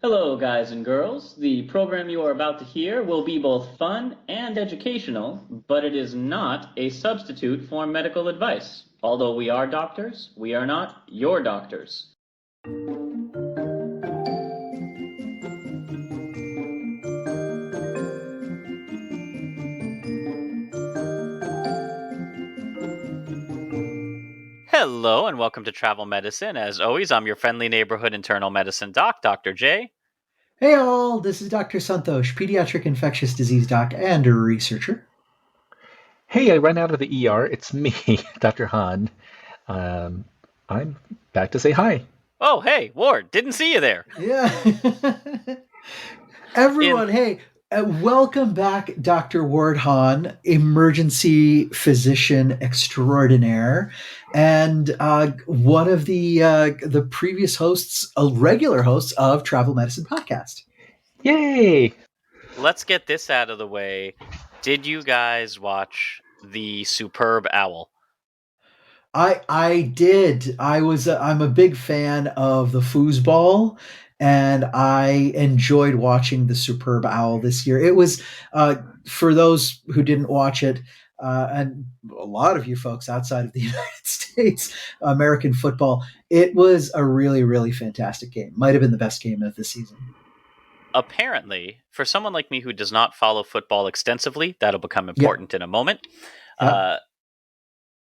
Hello, guys and girls. The program you are about to hear will be both fun and educational, but it is not a substitute for medical advice. Although we are doctors, we are not your doctors. Hello and welcome to Travel Medicine. As always, I'm your friendly neighborhood internal medicine doc, Dr. J. Hey all, this is Dr. Santhosh, pediatric infectious disease doc and a researcher. Hey, I ran out of the ER. It's me, Dr. Han. Um, I'm back to say hi. Oh, hey, Ward, didn't see you there. Yeah. In Everyone, hey, welcome back, Dr. Ward Hahn, emergency physician extraordinaire, and one of the previous hosts, regular hosts of Travel Medicine Podcast. Yay! Let's get this out of the way. Did you guys watch the Superb Owl? I did. I'm a big fan of the foosball, and I enjoyed watching the Superb Owl this year. It was for those who didn't watch it, and a lot of you folks outside of the United States, American football. It was a really fantastic game. Might have been the best game of the season. Apparently, for someone like me who does not follow football extensively, that'll become Yeah, important in a moment. yeah. Uh,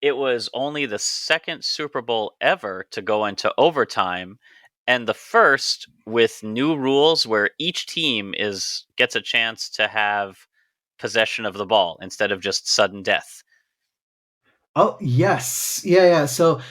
it was only the second Super Bowl ever to go into overtime, and the first with new rules where each team gets a chance to have possession of the ball instead of just sudden death. Oh yes, yeah. So,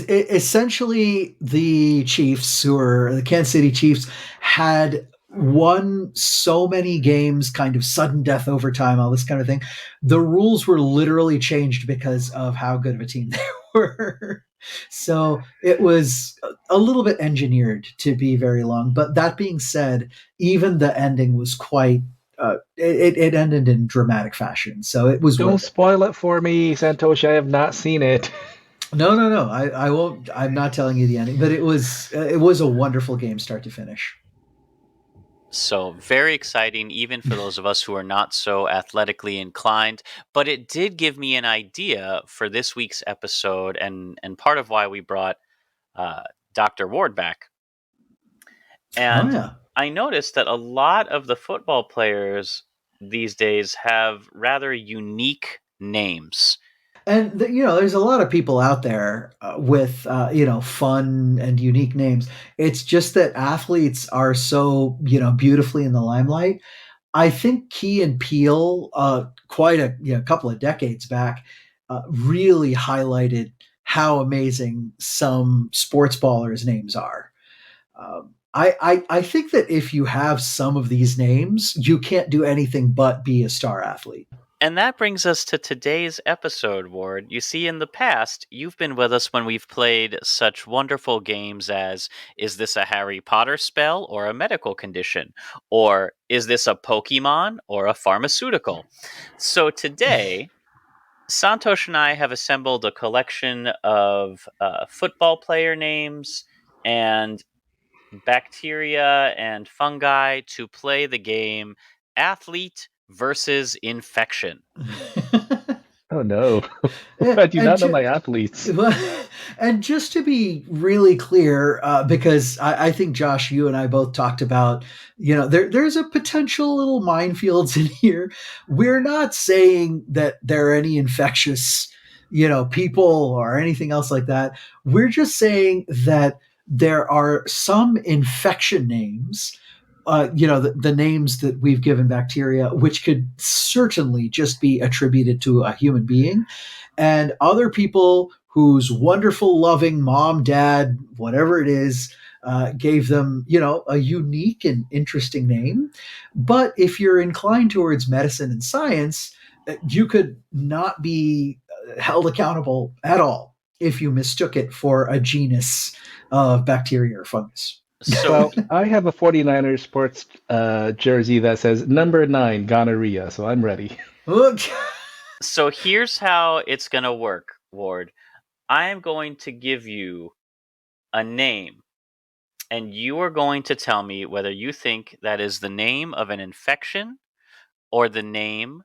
essentially, the Chiefs, who are the Kansas City Chiefs, had won so many games, kind of sudden death overtime, all this kind of thing. The rules were literally changed because of how good of a team they were. So it was a little bit engineered to be very long. But that being said, even the ending was quite. It ended in dramatic fashion, so it was Don't worth it. spoil it for me, Santosh. I have not seen it. No. I won't. I'm not telling you the ending, but it was a wonderful game, start to finish. So, very exciting, even for those of us who are not so athletically inclined. But it did give me an idea for this week's episode, and part of why we brought uh, Dr. Ward back. Oh And yeah, I noticed that a lot of the football players these days have rather unique names. and there's a lot of people out there with fun and unique names. It's just that athletes are so beautifully in the limelight. I think Key and Peele, quite a couple of decades back, really highlighted how amazing some sports ballers' names are. I think that if you have some of these names, you can't do anything but be a star athlete. And that brings us to today's episode, Ward. You see, in the past, you've been with us when we've played such wonderful games as is this a Harry Potter spell or a medical condition? Or is this a Pokemon or a pharmaceutical? So today, Santosh and I have assembled a collection of football player names and bacteria and fungi to play the game Athlete versus Infection. Oh no. I do and not know ju- my athletes. and just to be really clear, because I think Josh, you and I both talked about, there's a potential little minefields in here. We're not saying that there are any infectious, people or anything else like that. We're just saying that there are some infection names, the names that we've given bacteria, which could certainly just be attributed to a human being, and other people whose wonderful, loving mom, dad, whatever it is, gave them, a unique and interesting name. But if you're inclined towards medicine and science, you could not be held accountable at all if you mistook it for a genus of bacteria or fungus. So Well, I have a 49ers sports jersey that says number 9, gonorrhea, so I'm ready. so here's how it's going to work, Ward. I am going to give you a name, and you are going to tell me whether you think that is the name of an infection or the name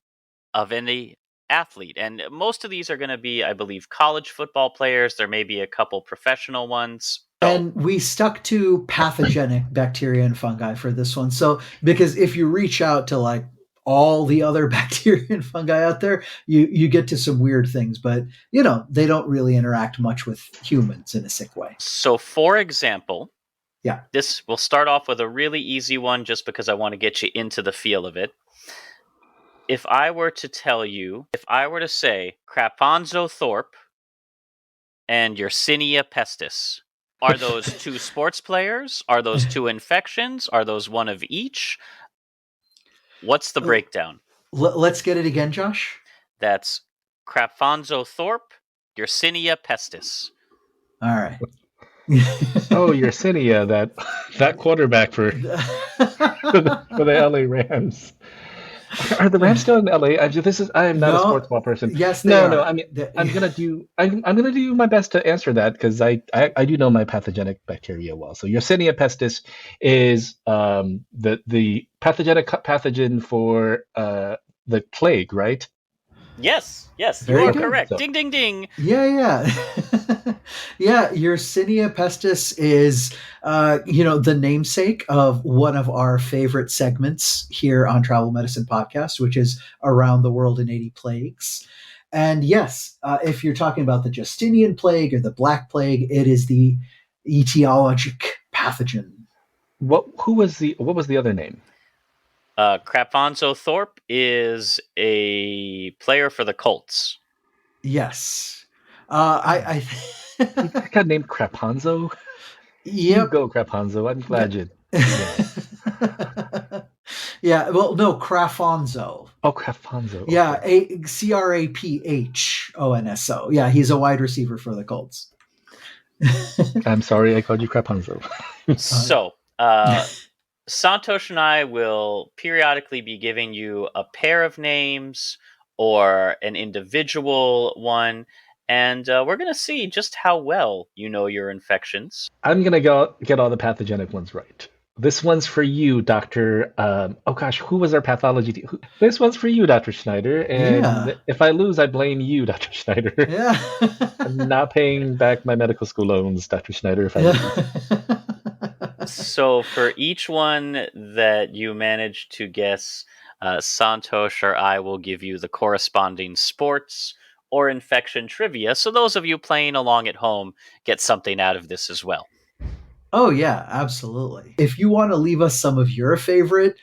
of any athlete. And most of these are going to be, I believe, college football players. There may be a couple professional ones. And we stuck to pathogenic bacteria and fungi for this one. So, because if you reach out to like all the other bacteria and fungi out there, you get to some weird things, but they don't really interact much with humans in a sick way. So, for example, yeah, this will start off with a really easy one just because I want to get you into the feel of it. If I were to say Craponzo Thorpe and Yersinia pestis, are those two sports players? Are those two infections? Are those one of each? What's the breakdown? Let's get it again, Josh. That's Craponzo Thorpe, Yersinia pestis. All right. Oh, Yersinia, that quarterback for the LA Rams. Are the Rams still in LA? I am not a sports ball person. Yes, they are. No. I mean, I'm gonna do my best to answer that because I do know my pathogenic bacteria well. So Yersinia pestis is the pathogenic pathogen for the plague, right? Yes, Very you are good. correct. So, ding, ding, ding. Yeah. Yeah, Yersinia pestis is, the namesake of one of our favorite segments here on Travel Medicine Podcast, which is Around the World in 80 Plagues. And yes, if you're talking about the Justinian plague or the Black Plague, it is the etiologic pathogen. what was the other name? Craponzo Thorpe is a player for the Colts. Yes. I You got named Craponzo? Yep. You go, Craponzo. I'm glad you. Yeah, well, no, Crafonzo. Oh, Crafonzo. Okay. Yeah, Craphonso. Yeah, he's a wide receiver for the Colts. I'm sorry I called you Craponzo. So, Santhosh and I will periodically be giving you a pair of names or an individual one, and we're going to see just how well you know your infections. I'm going to get all the pathogenic ones right. This one's for you, Dr. Who was our pathology team? This one's for you, Dr. Schneider. And if I lose, I blame you, Dr. Schneider. Yeah. I'm not paying back my medical school loans, Dr. Schneider, if I lose. So for each one that you manage to guess, Santhosh or I will give you the corresponding sports or infection trivia. So those of you playing along at home get something out of this as well. Oh, yeah, absolutely. If you want to leave us some of your favorite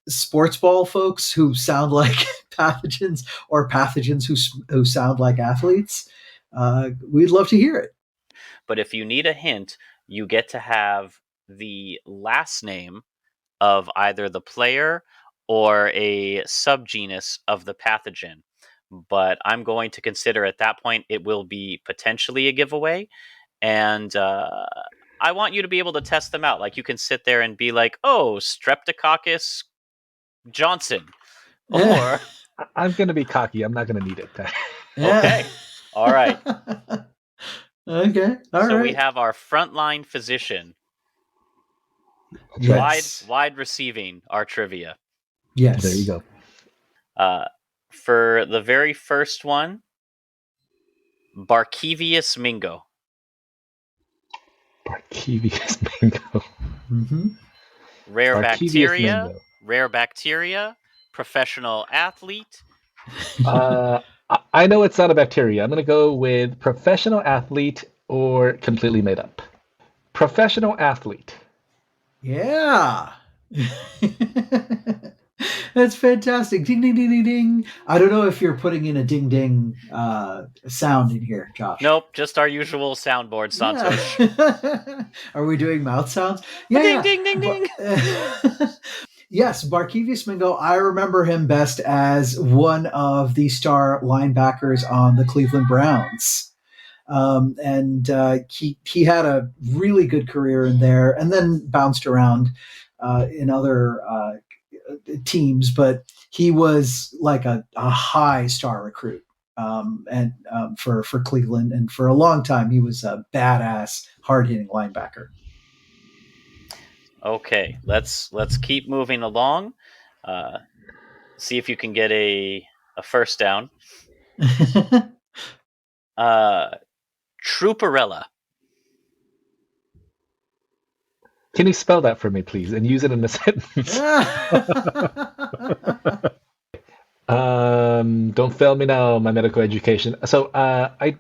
sports ball folks who sound like pathogens or pathogens who sound like athletes, we'd love to hear it. But if you need a hint, you get to have the last name of either the player or a subgenus of the pathogen. But I'm going to consider at that point it will be potentially a giveaway. And I want you to be able to test them out. Like you can sit there and be like, oh, Streptococcus Johnson. Or I'm going to be cocky. I'm not going to need it. Okay. All right. Okay. All right. So we have our frontline physician. Yes. Wide receiving our trivia. Yes. There you go. For the very first one, Barkevius Mingo. Barkevius Mingo. Mm-hmm. Rare bacteria, professional athlete. I know it's not a bacteria. I'm going to go with professional athlete or completely made up. Professional athlete. Yeah. That's fantastic. Ding, ding, ding, ding, ding. I don't know if you're putting in a ding, ding sound in here, Josh. Nope, just our usual soundboard, Santhosh. Yeah. Are we doing mouth sounds? Yeah. Ding, ding, ding, ding. Yes, Barkevius Mingo. I remember him best as one of the star linebackers on the Cleveland Browns. He had a really good career in there and then bounced around in other teams, but he was like a high star recruit for Cleveland, and for a long time he was a badass, hard-hitting linebacker. Okay, let's keep moving along. See if you can get a first down. Trooperella. Can you spell that for me, please, and use it in a sentence? Don't fail me now, my medical education. So, I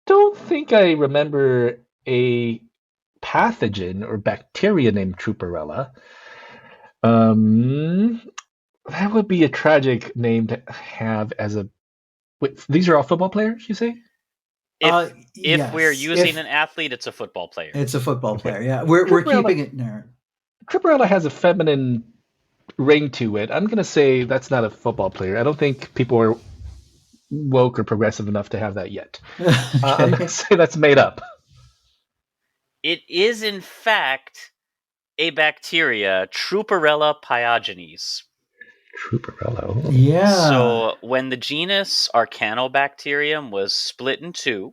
don't think I remember a pathogen or bacteria named Trooperella. That would be a tragic name to have as a. Wait, these are all football players, you say? If we're Yes, using an athlete, it's a football player. it's a football Okay. player. Yeah, we're Trooperella- keeping it there. Trooperella has a feminine ring to it. I'm going to say that's not a football player. I don't think people are woke or progressive enough to have that yet. I'm going to say that's made up. It is, in fact, a bacteria, Trooperella pyogenes. Trooperella. Oh. Yeah. So when the genus Arcanobacterium was split in two,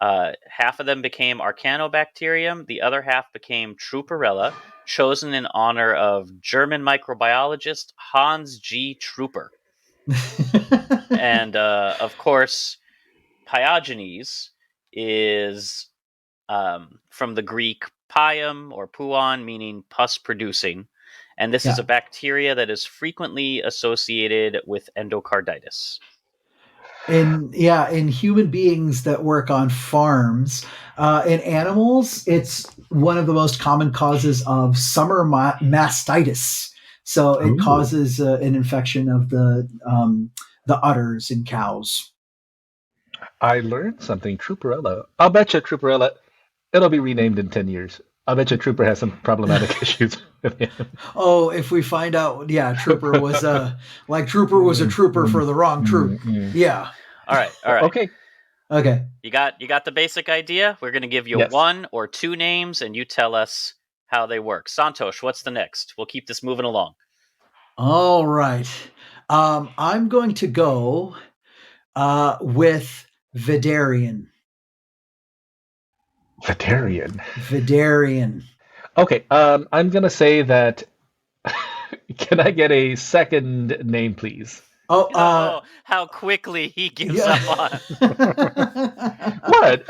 half of them became Arcanobacterium, the other half became Trooperella, chosen in honor of German microbiologist Hans G. Trooper. And of course, pyogenes is from the Greek pyum or puon, meaning pus producing. And this is Yeah. a bacteria that is frequently associated with endocarditis. in human beings that work on farms, in animals, it's one of the most common causes of summer mastitis. So it Ooh. causes an infection of the udders in cows. I learned something. Trooperella. I'll bet you Trooperella, it'll be renamed in 10 years. I'll bet you Trooper has some problematic issues with him. Oh, if we find out, Trooper was a trooper for the wrong troop. Yeah. All right. Okay. You got the basic idea? We're going to give you Yes. 1 or 2 names, and you tell us how they work. Santhosh, what's the next? We'll keep this moving along. All right. I'm going to go with Vidarian. Vidarian. Okay. I'm gonna say that. Can I get a second name, please? Oh, how quickly he gives up on. What?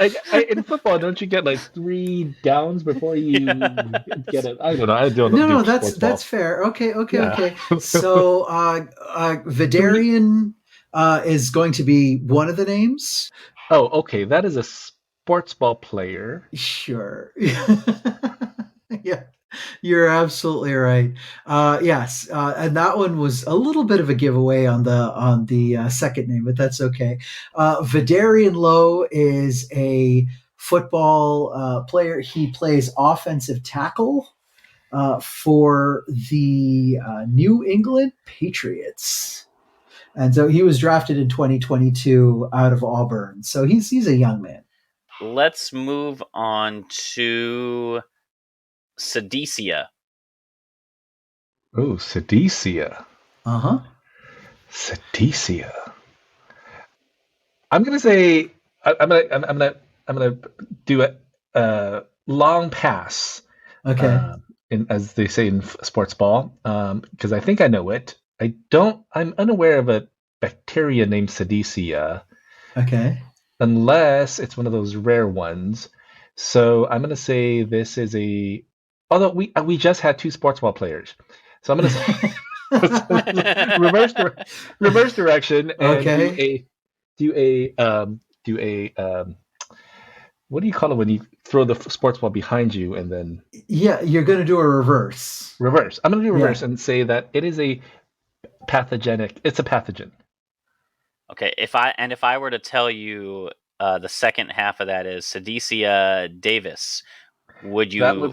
In football, don't you get like 3 downs before you get it? I don't know. I don't know. No, that's fair. Okay. Yeah. So Vidarian is going to be one of the names. Oh, okay. That is a sports ball player. Sure. Yeah. You're absolutely right. Yes, and that one was a little bit of a giveaway on the second name, but that's okay. Vidarian Lowe is a football player. He plays offensive tackle for the New England Patriots, and so he was drafted in 2022 out of Auburn. So he's a young man. Let's move on to Sedecia. Oh, Sedecia. Sedecia. I'm gonna say I'm gonna do a long pass. Okay. As they say in sports ball, because I think I know it. I'm unaware of a bacteria named Sedecia. Okay. Unless it's one of those rare ones. So I'm gonna say this is a. Although we just had 2 sports ball players, so I'm gonna say reverse direction and Okay. do a what do you call it when you throw the sports ball behind you and then you're going to do a reverse. I'm going to do reverse and say that it is a pathogenic. It's a pathogen. Okay, if I were to tell you the second half of that is Sedecia Davis, would you want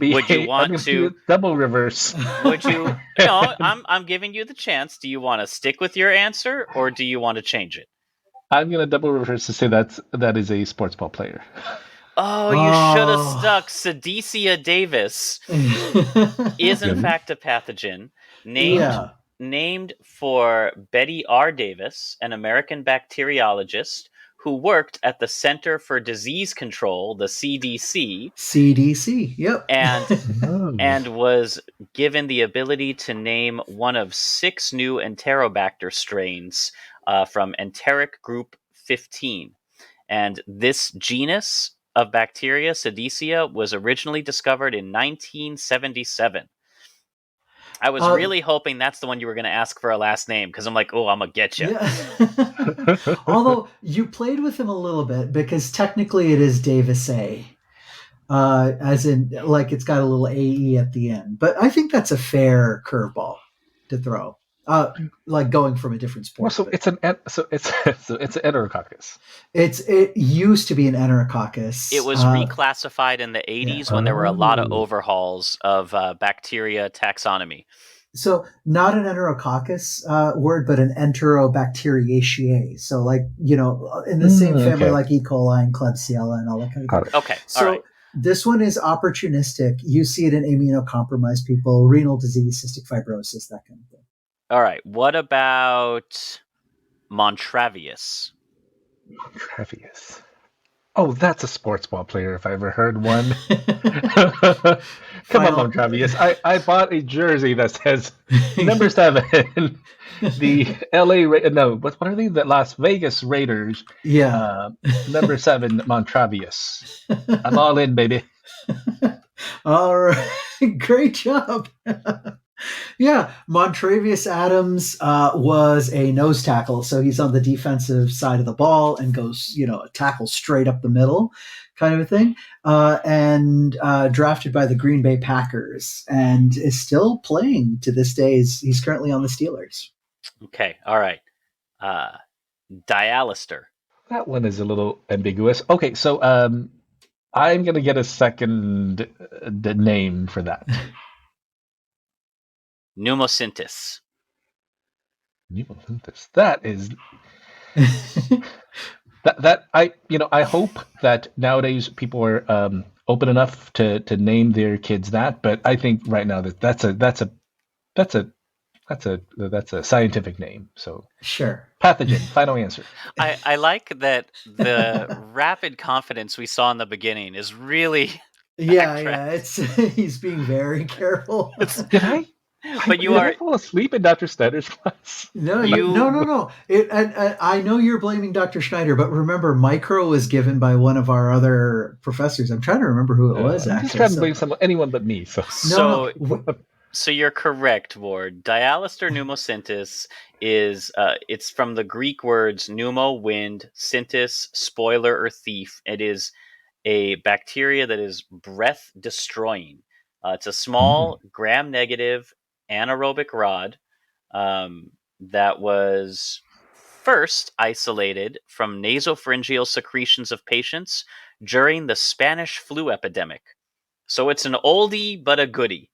to double reverse? Would you? No, I'm giving you the chance. Do you want to stick with your answer or do you want to change it? I'm going to double reverse to say that is a sports ball player. Oh, you should have stuck. Sedecia Davis is in fact a pathogen named for Betty R. Davis, an American bacteriologist who worked at the Center for Disease Control, the CDC, CDC. Yep. and was given the ability to name one of 6 new Enterobacter strains from enteric group 15. And this genus of bacteria, Sedecia, was originally discovered in 1977. I was really hoping that's the one you were going to ask for a last name, because I'm like, oh, I'm going to get you. Yeah. Although you played with him a little bit, because technically it is Davis A. As in, like, it's got a little AE at the end. But I think that's a fair curveball to throw. Like going from a different sport. Well, it's an Enterococcus. It used to be an Enterococcus. It was reclassified in the 80s when there were a lot of overhauls of bacteria taxonomy. So not an Enterococcus word, but an Enterobacteriaceae. So, like, in the same family like E. coli and Klebsiella and all that kind of thing. Okay, so all right. This one is opportunistic. You see it in immunocompromised people, renal disease, cystic fibrosis, that kind of thing. All right. What about Montravius? Montravius. Oh, that's a sports ball player if I ever heard one. Come on, Montravius. I bought a jersey that says number 7. The what are they? The Las Vegas Raiders. Yeah. Number 7, Montravius. I'm all in, baby. All right. Great job. Yeah, Montravius Adams was a nose tackle, so he's on the defensive side of the ball and goes, tackle straight up the middle, kind of a thing, and drafted by the Green Bay Packers, and is still playing to this day. He's currently on the Steelers. Okay, all right. Dialister. That one is a little ambiguous. Okay, so I'm going to get a second name for that. Pneumocyntis. Pneumocyntis. That is that I hope that nowadays people are open enough to name their kids that, but I think right now that's a scientific name. So sure. Pathogen. Final answer. I like that the rapid confidence we saw in the beginning is really it's he's being very careful. Did I? But Did I fall asleep in Dr. Schneider's class? No. I know you're blaming Dr. Schneider, but remember, micro was given by one of our other professors. I'm trying to remember who it was. I'm just trying to blame anyone but me. So you're correct, Ward. Dialister pneumocyntis is it's from the Greek words pneumo, wind, syntis, spoiler or thief. It is a bacteria that is breath destroying. It's a small gram-negative anaerobic rod that was first isolated from nasopharyngeal secretions of patients during the Spanish flu epidemic. So it's an oldie but a goodie.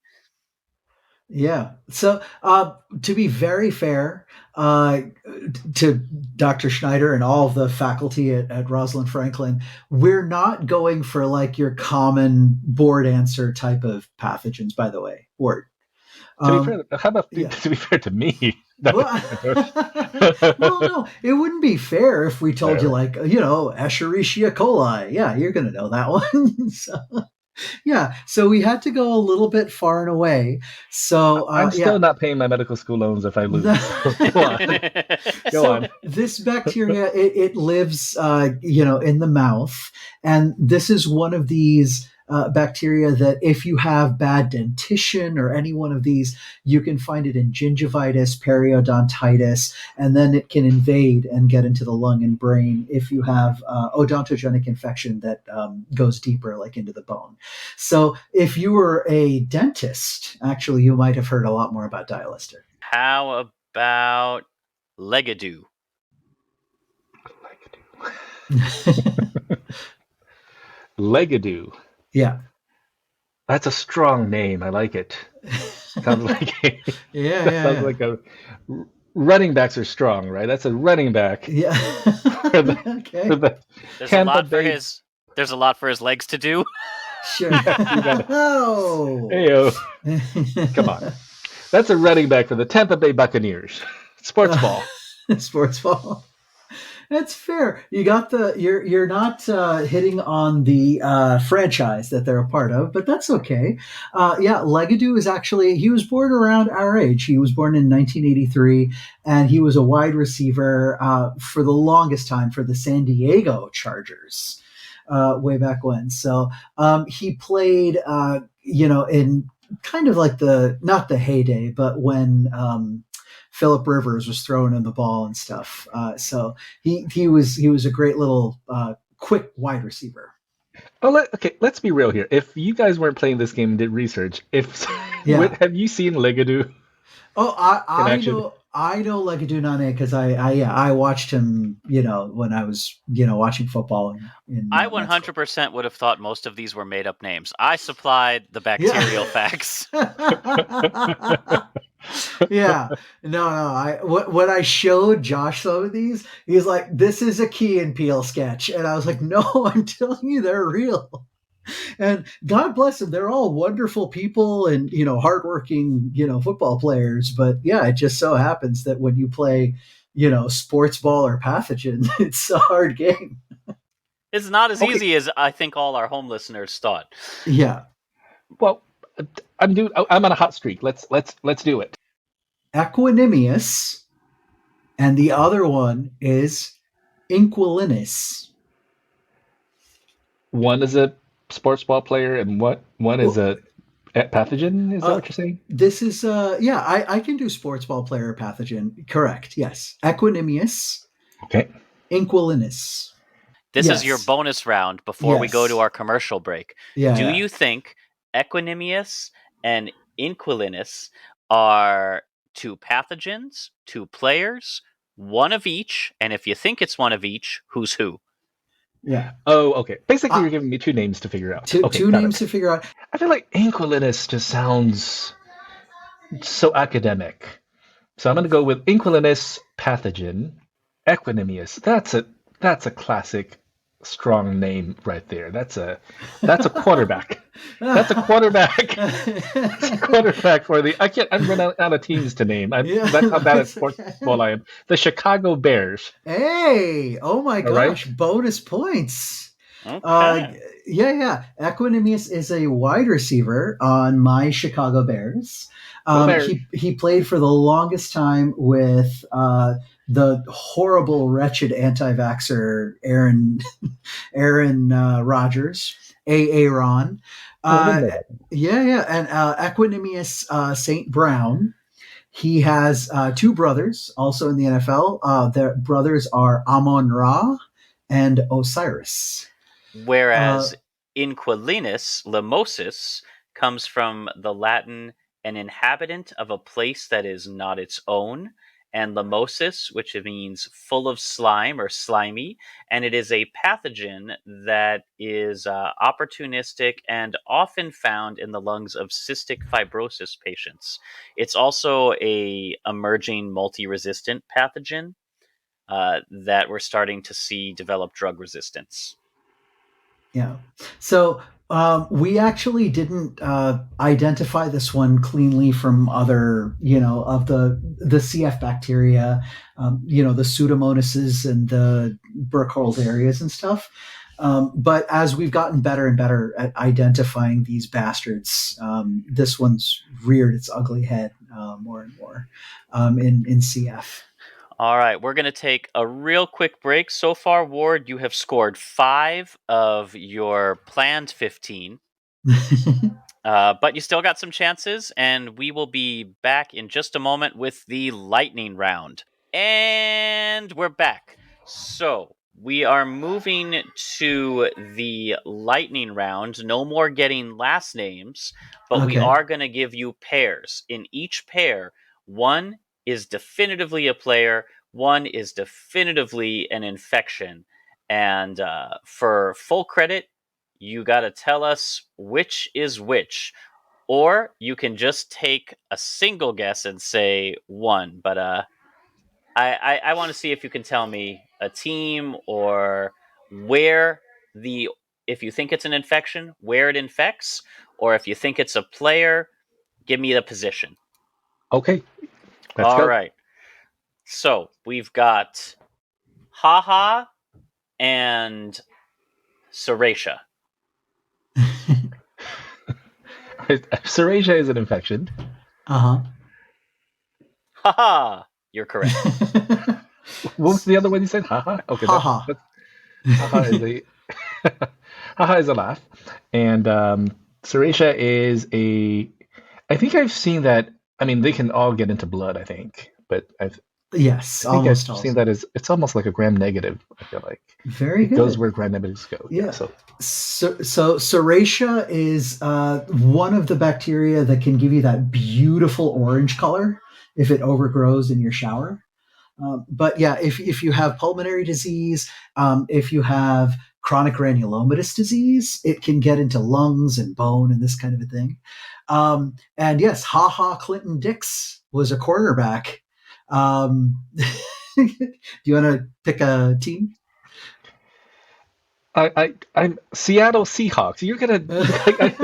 Yeah. So to be very fair to Dr. Schneider and all of the faculty at Rosalind Franklin, we're not going for like your common board answer type of pathogens, by the way. Word. To be fair, how about to be fair to me? Well, no, it wouldn't be fair if we told you like, Escherichia coli. Yeah, you're going to know that one. So we had to go a little bit far and away. So I'm still not paying my medical school loans if I lose. Go on. This bacteria, it lives, in the mouth, and this is one of these bacteria that if you have bad dentition or any one of these, you can find it in gingivitis, periodontitis, and then it can invade and get into the lung and brain if you have odontogenic infection that goes deeper, like into the bone. So if you were a dentist, actually, you might have heard a lot more about Dialister. How about Legadoo? Legadoo. Yeah. That's a strong name. I like it. Sounds like like a running backs are strong, right? That's a running back. Yeah. Okay. There's a lot for his legs to do. Sure. Oh. Heyo. Come on. That's a running back for the Tampa Bay Buccaneers. Sports ball. Sports ball. That's fair. You got you're not hitting on the franchise that they're a part of, but that's okay. Yeah, Legadoo is actually he was born around our age. He was born in 1983, and he was a wide receiver for the longest time for the San Diego Chargers way back when. So he played, in kind of like the not the heyday, but when. Philip Rivers was throwing in the ball and stuff. So he was a great little quick wide receiver. Oh, okay. Let's be real here. If you guys weren't playing this game and did research, if Yeah. have you seen Legadoo Oh, in I action? know. I know Legadoo Nane because I watched him, when I was, watching football in I med school. 100% would have thought most of these were made up names. I supplied the Yeah. bacterial facts. Yeah. No, no. When I showed Josh some of these, he's like, "This is a Key and Peele sketch," and I was like, "No, I'm telling you, they're real." And God bless them, they're all wonderful people and hardworking football players. But yeah, it just so happens that when you play sports ball or pathogen, it's a hard game. It's not as Okay. easy as I think all our home listeners thought. Yeah. Well, I'm on a hot streak. Let's do it. Equanimous, and the other one is Inquilinus. One is a sports ball player, and one is Well, a pathogen. Is that uh, what you're saying? this is yeah, I can do sports ball player pathogen. Correct. Yes. Equanimous, Okay. Inquilinus. This is your Yes. bonus round before we go to Yes. our commercial break. Yeah. Do Yeah. you think Equanimous and Inquilinus are two pathogens, two players, one of each? And if you think it's one of each, who's who? Yeah. Oh, okay. Basically, Uh, you're giving me two names to figure out. two Okay, two got names it. to figure out. I feel like Inquilinus just sounds so academic. So I'm going to go with Inquilinus pathogen, Equanimous. That's a classic strong name right there. That's a quarterback. That's a quarterback. That's a quarterback for the. I'm running out of teams to name. Yeah, That's how bad at that's sports okay. ball I am. The Chicago Bears. Hey, oh my All right. gosh, bonus points. Uh, Okay. yeah. Equanimous is a wide receiver on my Chicago Bears. Go Bears. He played for the longest time with the horrible, wretched anti-vaxxer Aaron Rodgers, Aaron. Oh, I Uh, didn't know that. yeah, and Equanimous St. Brown. He has two brothers, also in the NFL. Their brothers are Amon Ra and Osiris. Uh, Whereas Inquilinus, Limosis, comes from the Latin an inhabitant of a place that is not its own, and limosis, which means full of slime or slimy, and it is a pathogen that is opportunistic and often found in the lungs of cystic fibrosis patients. It's also a emerging multi-resistant pathogen that we're starting to see develop drug resistance. Yeah. So we actually didn't identify this one cleanly from other, of the CF bacteria, the Pseudomonases and the Burkholderias and stuff. But as we've gotten better and better at identifying these bastards, this one's reared its ugly head more and more in CF. All right, we're going to take a real quick break. So far, Ward, you have scored 5 of your planned 15, but you still got some chances, and we will be back in just a moment with the lightning round. And we're back. So we are moving to the lightning round. No more getting last names, but we Okay. are going to give you pairs. In each pair, one is definitively a player, one is definitively an infection. And for full credit, you got to tell us which is which. Or you can just take a single guess and say one. But I want to see if you can tell me a team or where the if you think it's an infection, where it infects, or if you think it's a player, give me the position. Okay, let's All go. right. So we've got haha, and serratia. Serratia is an infection. Uh-huh. Haha, you're correct. What was the other one you said? Haha. Okay. Haha. Haha is a haha is a laugh, and serratia is a. I think I've seen that. I mean, they can all get into blood. I think, but I Yes, think I've almost all. seen that as it's almost like a gram-negative. I feel like Very it good. goes where gram-negatives go. Yeah. So Serratia is one of the bacteria that can give you that beautiful orange color if it overgrows in your shower. But yeah, if you have pulmonary disease, if you have chronic granulomatous disease, it can get into lungs and bone and this kind of a thing. And yes, Clinton Dix was a quarterback. Do you want to pick a team? I'm Seattle Seahawks. You're gonna.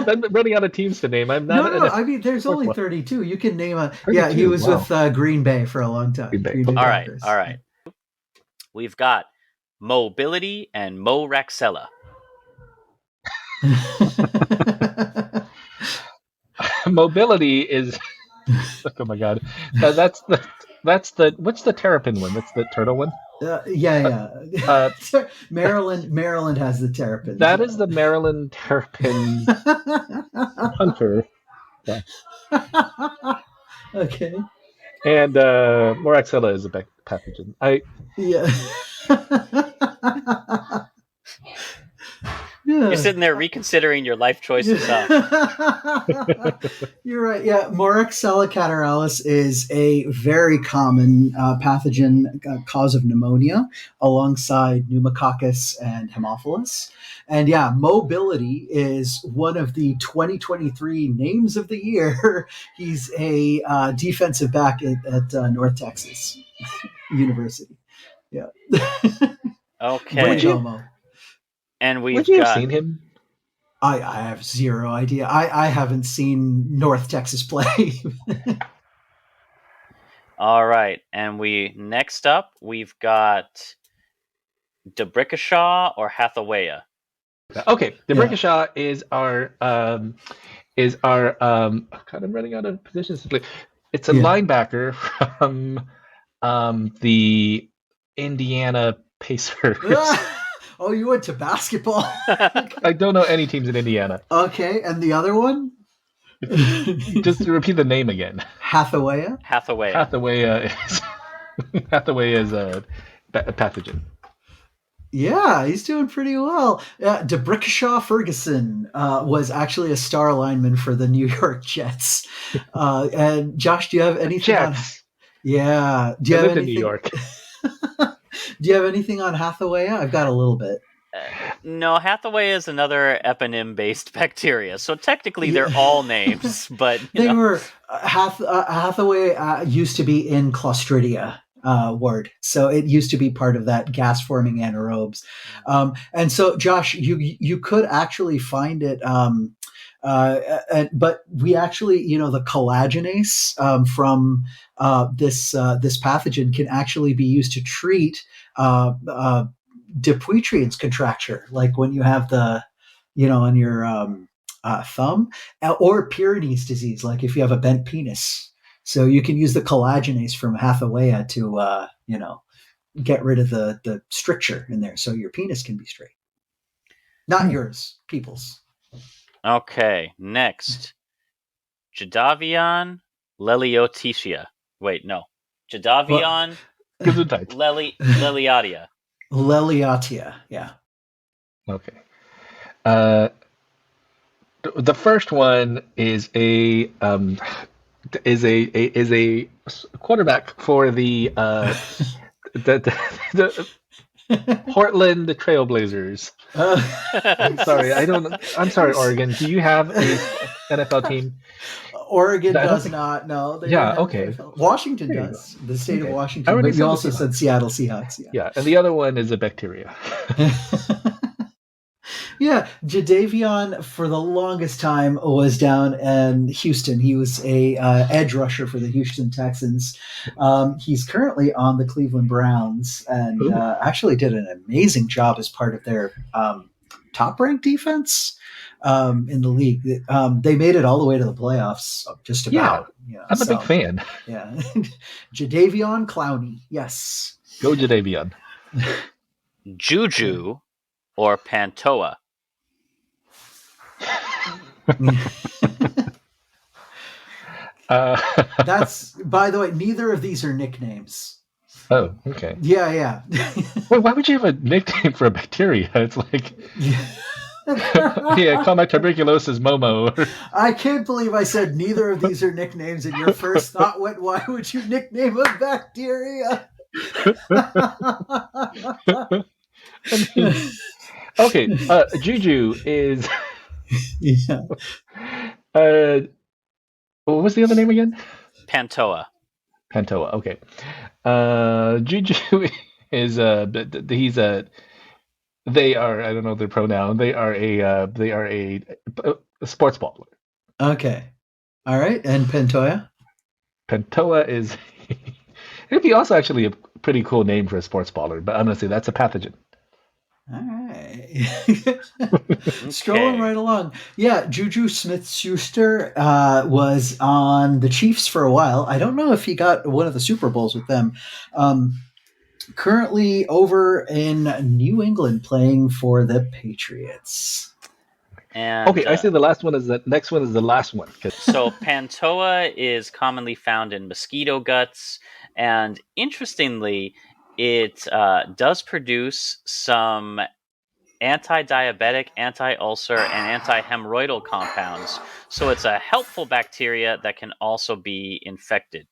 I'm running out of teams to name. I'm not. No. I mean, there's only 32. You can name a. 32, Yeah, he was wow. with Green Bay for a long time. Green Bay. Bay All right, Packers. all right. We've got mobility and Moraxella. Mobility is. Oh my god, that's the what's the terrapin one? That's the turtle one. Yeah. Maryland has the terrapin. That is the Maryland terrapin hunter. Yeah. Okay. And Moraxella is a pathogen. Yeah. You're sitting there reconsidering your life choices. You're right. Yeah, Moraxella catarrhalis is a very common pathogen cause of pneumonia, alongside pneumococcus and Haemophilus. And yeah, mobility is one of the 2023 names of the year. He's a defensive back at North Texas University. Yeah. Okay. And we've got. Have seen him? I have zero idea. I haven't seen North Texas play. All right, and next up we've got Debrickashaw or Hathawaya. Okay, Debrickashaw is our God, I'm running out of positions. It's a linebacker from the Indiana Pacers. Oh, you went to basketball? I don't know any teams in Indiana. Okay, and the other one? Just to repeat the name again. Hathawaya? Hathawaya is a pathogen. Yeah, he's doing pretty well. Debrickashaw Ferguson was actually a star lineman for the New York Jets. And Josh, do you have anything on? Yeah, do you have anything? In New York. Do you have anything on Hathawaya? I've got a little bit. No, Hathawaya is another eponym-based bacteria, so technically they're all names. But they were Hathawaya used to be in Clostridia ward, so it used to be part of that gas-forming anaerobes. And so, Josh, you could actually find it. But we actually, the collagenase from this pathogen can actually be used to treat Dupuytren's contracture, like when you have the, on your thumb, or Pyrenees disease, like if you have a bent penis. So you can use the collagenase from Hathawaya to, get rid of the stricture in there, so your penis can be straight. Not yours, people's. Okay, next. Jadavion Leliotitia. Wait, no. Jadavion Leliatia. Leliatia, yeah. Okay. The first one is a quarterback for the Portland Trailblazers. I'm sorry, Oregon. Do you have an NFL team? Oregon does not. No. Okay. Washington does. The state of Washington. But you also said Seattle Seahawks. Yeah, and the other one is a bacteria. Yeah, Jadavion for the longest time was down in Houston. He was a edge rusher for the Houston Texans. He's currently on the Cleveland Browns and actually did an amazing job as part of their top-ranked defense in the league. They made it all the way to the playoffs, just about. Yeah, I'm a big fan. Yeah, Jadavion Clowney, yes. Go Jadavion. Juju or Pantoa? That's, by the way, neither of these are nicknames. Oh, okay. Yeah. Well, why would you have a nickname for a bacteria? It's like, call my tuberculosis Momo. I can't believe I said neither of these are nicknames, and your first thought went, why would you nickname a bacteria? Okay, Juju is. Yeah. What was the other name again? Pantoa. Okay. Juju is he's a. They are. I don't know their pronoun. They are a sports baller. Okay. All right. And Pantoja? Pantoa is. It'd be also actually a pretty cool name for a sports baller, but I'm gonna say that's a pathogen. All right. Strolling right along. Yeah, Juju Smith-Schuster was on the Chiefs for a while. I don't know if he got one of the Super Bowls with them. Currently over in New England playing for the Patriots. And, okay, I say the last one is the next one is the last one. So Pantoa is commonly found in mosquito guts, and interestingly, it does produce some anti-diabetic, anti-ulcer, and anti-hemorrhoidal compounds. So it's a helpful bacteria that can also be infected.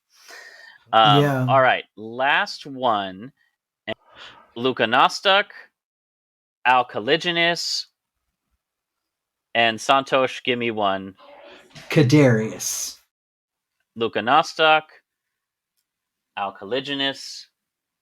All right, last one. Leuconostoc, alkaligenes, and Santhosh, give me one. Kadarius. Leuconostoc, alkaligenes,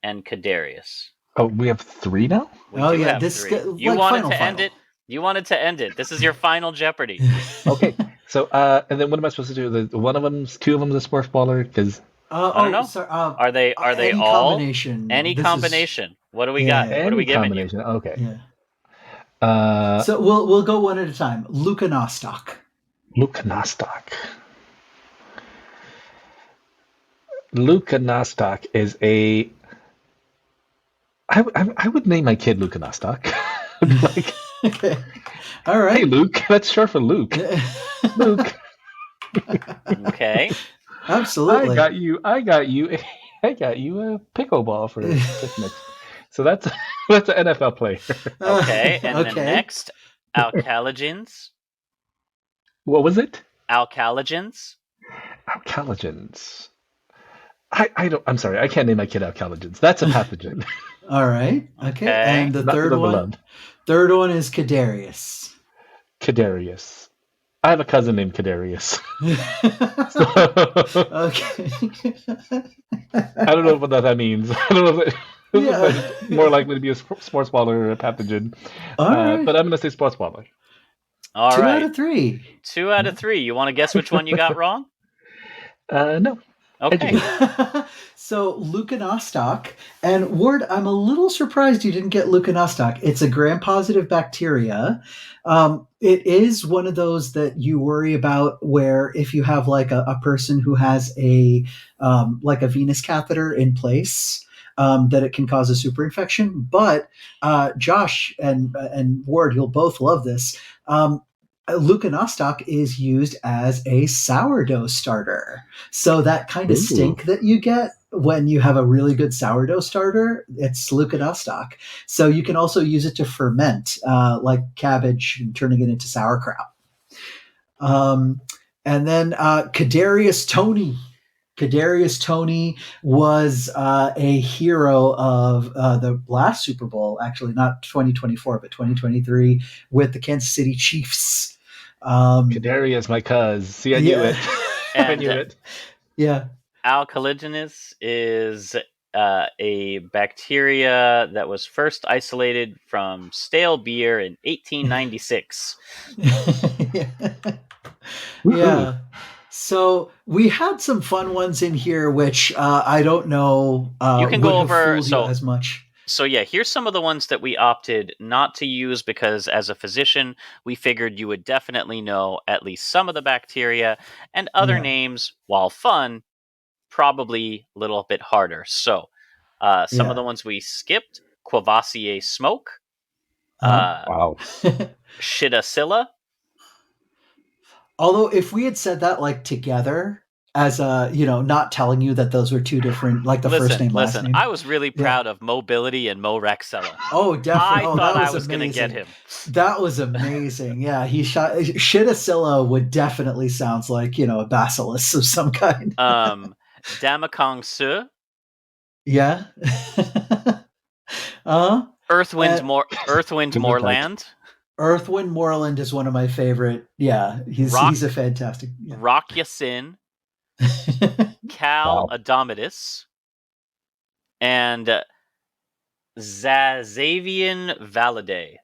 and Kadarius. Oh, we have three now? We do have this three. You wanted to end it. You wanted to end it. This is your final Jeopardy. Okay. So, and then what am I supposed to do? One of them's, two of them is a sports baller? Because I don't know. Sorry, are they any all? Combination. Any combination. What do we got? What are we giving you? Okay. Yeah. So we'll go one at a time. Leuconostoc. Leuconostoc is a. I would name my kid Leuconostoc. Like, okay. All right. Hey, Luke. That's short for Luke. Luke. Okay. Absolutely. I got you a pickleball for picnic. So that's an NFL player. Okay, and then next, alkaligens. What was it? Alkaligens. I'm sorry, I can't name my kid alkaligens. That's a pathogen. All right. Okay. And the third one. Third one is Kadarius. I have a cousin named Kadarius. Okay. I don't know what that means. I don't know if it's more likely to be a sports baller or a pathogen. Right. But I'm going to say sports baller. All right. 2 out of 3. 2 out of 3. You want to guess which one you got wrong? No. Okay. So Leuconostoc, and Ward, I'm a little surprised you didn't get Leuconostoc. It's a gram-positive bacteria. It is one of those that you worry about where if you have like a person who has a venous catheter in place, that it can cause a super infection. But Josh and Ward, you'll both love this. Leuconostoc is used as a sourdough starter. So that kind of stink that you get when you have a really good sourdough starter, it's Leuconostoc. So you can also use it to ferment, like cabbage, and turning it into sauerkraut. And then Kadarius Toney. Kadarius Toney was a hero of the last Super Bowl, actually not 2024, but 2023 with the Kansas City Chiefs. Kadarius, my cuz. See, I knew it. I knew it. Yeah. Alkaligenes is a bacteria that was first isolated from stale beer in 1896. Yeah. Yeah. So we had some fun ones in here, which I don't know You can would go have over. fooled you as much. So yeah, here's some of the ones that we opted not to use because as a physician, we figured you would definitely know at least some of the bacteria, and other Yeah. names, while fun, probably a little bit harder. So some of the Yeah. ones we skipped: Quavassier smoke, Wow. Shitacilla. Although if we had said that like together as a, not telling you that those were two different, like the first name, last Listen, name. I was really Yeah. proud of Mobility and Moraxella. Oh, definitely. I Oh, thought that I was was going to get amazing. him. That was amazing. Yeah, he shot Shitacilla would definitely sounds like, a basilisk of some kind. Damakong Su. Yeah. uh Earthwind, uh, Earthwind Good with that. Moorland. Earthwind Moreland is one of my favorite. Yeah, he's a fantastic. Yeah. Rock Yasin, Cal Wow. Adomitus, and Zazavian Validae.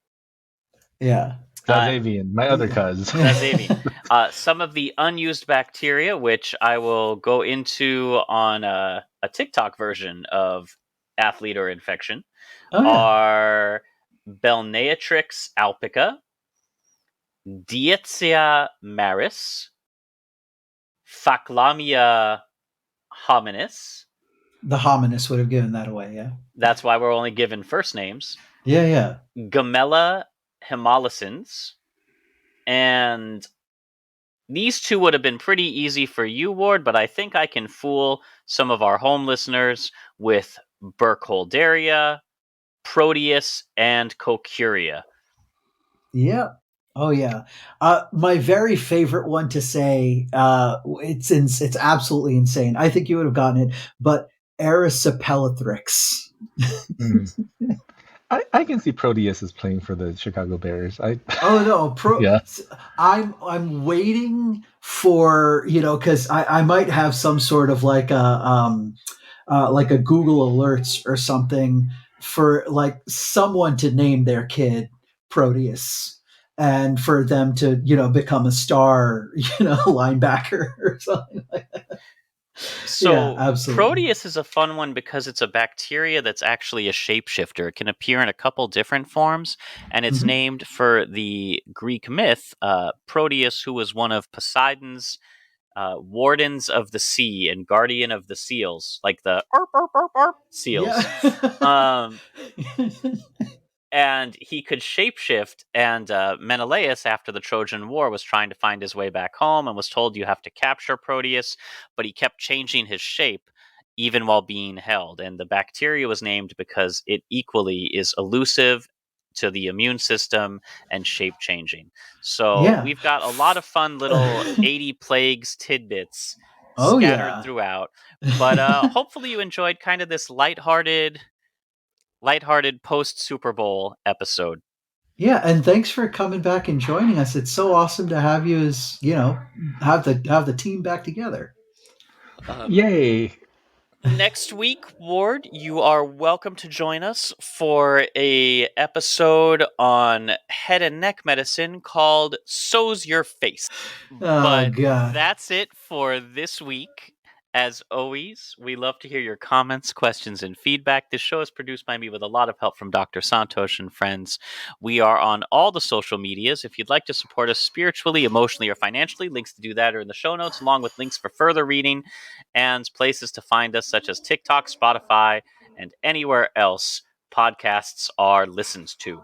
Yeah. Zazavian, my other cuz. Zazavian. Some of the unused bacteria, which I will go into on a TikTok version of athlete or infection, Oh, yeah. are Belneatrix alpica, Dietzia maris, Phaclamia hominis. The hominis would have given that away. Yeah. That's why we're only given first names. Yeah. Yeah. Gamella hemolycins. And these two would have been pretty easy for you, Ward, but I think I can fool some of our home listeners with Burkholderia, Proteus, and Cocuria. Yeah. Oh, yeah. My very favorite one to say, it's absolutely insane. I think you would have gotten it, but Erysipelathrix. I can see Proteus is playing for the Chicago Bears. Oh no, Yeah. I'm waiting for, because I might have some sort of like a Google alerts or something for like someone to name their kid Proteus and for them to, become a star, linebacker or something like that. So Yeah, absolutely. Proteus is a fun one because it's a bacteria that's actually a shapeshifter. It can appear in a couple different forms, and it's Mhm. named for the Greek myth Proteus, who was one of Poseidon's wardens of the sea and guardian of the seals, like the seals. Yeah. And he could shapeshift. And Menelaus, after the Trojan War, was trying to find his way back home and was told you have to capture Proteus, but he kept changing his shape even while being held. And the bacteria was named because it equally is elusive to the immune system and shape changing. So Yeah. we've got a lot of fun little 80 plagues tidbits Oh scattered yeah. throughout. But hopefully you enjoyed kind of this lighthearted post Super Bowl episode. Yeah, and thanks for coming back and joining us. It's so awesome to have you as, have the team back together. Yay. Next week, Ward, you are welcome to join us for a episode on head and neck medicine called So's Your Face. Oh But god. that's it for this week. As always, we love to hear your comments, questions, and feedback. This show is produced by me with a lot of help from Dr. Santhosh and friends. We are on all the social medias. If you'd like to support us spiritually, emotionally, or financially, links to do that are in the show notes, along with links for further reading and places to find us, such as TikTok, Spotify, and anywhere else podcasts are listened to.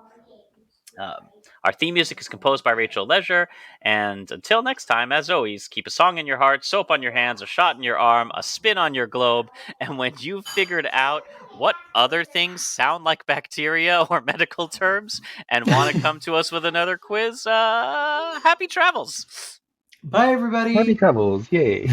Our theme music is composed by Rachel Leisure. And until next time, as always, keep a song in your heart, soap on your hands, a shot in your arm, a spin on your globe. And when you've figured out what other things sound like bacteria or medical terms and want to come to us with another quiz, happy travels. Bye everybody. Happy travels. Yay.